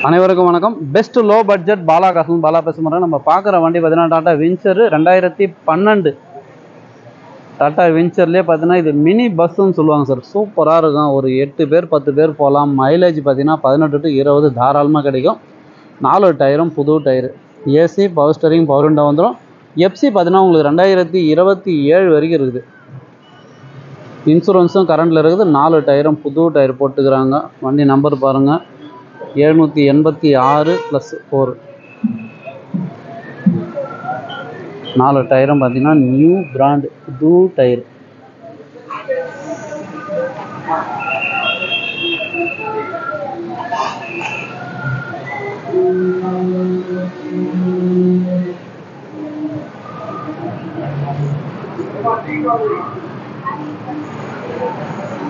அனைவருக்கும் வணக்கம். Best low budget Bala காசு பாலா பேசுகிறேன். நம்ம பார்க்குற வண்டி பார்த்தீங்கன்னா டாடா வின்சர் 2012 டாடா வின்சர்லேயே பார்த்தீங்கன்னா இது மினி பஸ்ஸுன்னு சொல்லுவாங்க சார். சூப்பராக இருக்கும். ஒரு 8 பேர் 10 பேர் போகலாம். மைலேஜ் பார்த்தீங்கன்னா 18 to 20 தாராளமாக கிடைக்கும். 4 டயரும் புது tyre, AC, power steering, power window வந்துடும். எஃப்சி பார்த்தீங்கன்னா உங்களுக்கு 2027 வரைக்கும் இருக்குது. இன்சூரன்ஸும் கரண்டில் இருக்குது. 4 டயரும் புது டயர் போட்டுக்கிறாங்க. வண்டி நம்பர் பாருங்கள், 786 + 4. 4 டயரும் பார்த்தீங்கன்னா நியூ பிராண்ட் புது டயர்.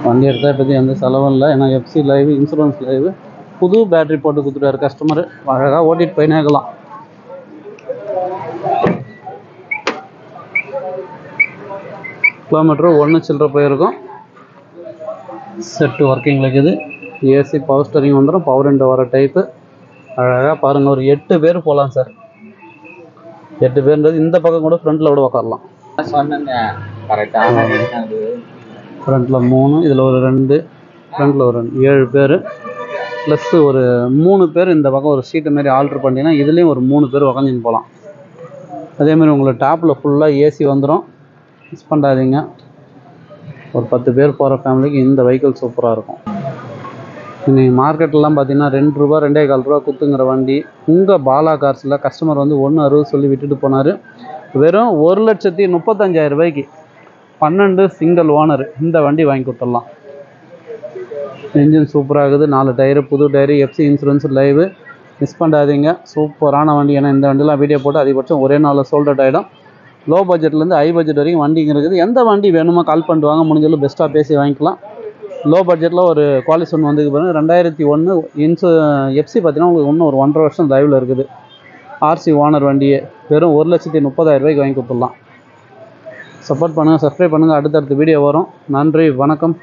வண்டி எடுத்தால் இப்போதி எந்த செலவும் இல்லை. ஏன்னா எஃப்சி லைவ், இன்சூரன்ஸ் லைவ், புது பேட்டரி போட்டு கொடுத்துட்டாரு கஸ்டமரு. அழகாக ஓட்டிட்டு போயினே இருக்கலாம். கிலோமீட்டரு 1 சில்லற போயிருக்கும். செட்டு ஒர்க்கிங்கில் இருக்குது. ஏசி, பவர் ஸ்டரிங் வந்துடும். பவர் விண்டோ வர டைப்பு. அழகாக பாருங்கள், ஒரு 8 பேர் போகலாம் சார். 8 பேர்ன்றது இந்த பக்கம் கூட ஃப்ரண்ட்டில் கூட உட்காரலாம். ஃப்ரண்ட்டில் 3, இதில் ஒரு 2, ஃப்ரண்ட்டில் ஒரு 7 பேர் ப்ளஸ் ஒரு 3 பேர் இந்த பக்கம் ஒரு சீட்டு மாரி ஆல்ட்ரு பண்ணிங்கன்னா இதுலேயும் ஒரு 3 பேர் உக்காந்துன்னு போகலாம். அதேமாதிரி உங்களுக்கு டாப்பில் ஃபுல்லாக ஏசி வந்துடும். மிஸ் பண்ணாதீங்க. ஒரு 10 பேர் போகிற ஃபேமிலிக்கு இந்த வெஹிக்கிள் சூப்பராக இருக்கும். இன்றைக்கி மார்க்கெட்லாம் பார்த்தீங்கன்னா ₹2 ₹2.25 குத்துங்கிற வண்டி உங்கள் பாலா கார்ஸில் கஸ்டமர் வந்து 1.60 சொல்லி விட்டுட்டு போனார். வெறும் 1,35,000 12 சிங்கிள் ஓனர் இந்த வண்டி வாங்கி கொடுத்துடலாம். இன்ஜின் சூப்பராக இருக்குது. 4 டயரு புது tyre, FC, insurance live. Miss பண்ணாதீங்க. சூப்பரான வண்டி. ஏன்னா இந்த வண்டிலாம் வீடியோ போட்டு அதிகபட்சம் ஒரே நாளில் சோல்ட் அவுட் ஆகிடும். லோ பட்ஜெட்லேருந்து ஹை பட்ஜெட் வரைக்கும் வண்டிங்க இருக்குது. எந்த வண்டி வேணுமோ கால் பண்ணிட்டு வாங்க. முடிஞ்சாலும் பெஸ்ட்டாக பேசி வாங்கிக்கலாம். லோ பட்ஜெட்டில் ஒரு குவாலிஸ் ஒன்று வந்து பாருங்க. 2001 எஃப்சி பார்த்தீங்கன்னா உங்களுக்கு இன்னும் ஒரு 1.5 வருஷம் லைவில் இருக்குது. ஆர்சி ஓனர் வண்டியே வெறும் 1,30,000 வாங்கி கொடுத்துடலாம். சப்போர்ட் பண்ணுங்கள், சப்ஸ்கிரைப் பண்ணுங்கள். அடுத்தடுத்த வீடியோ வரும். நன்றி, வணக்கம்.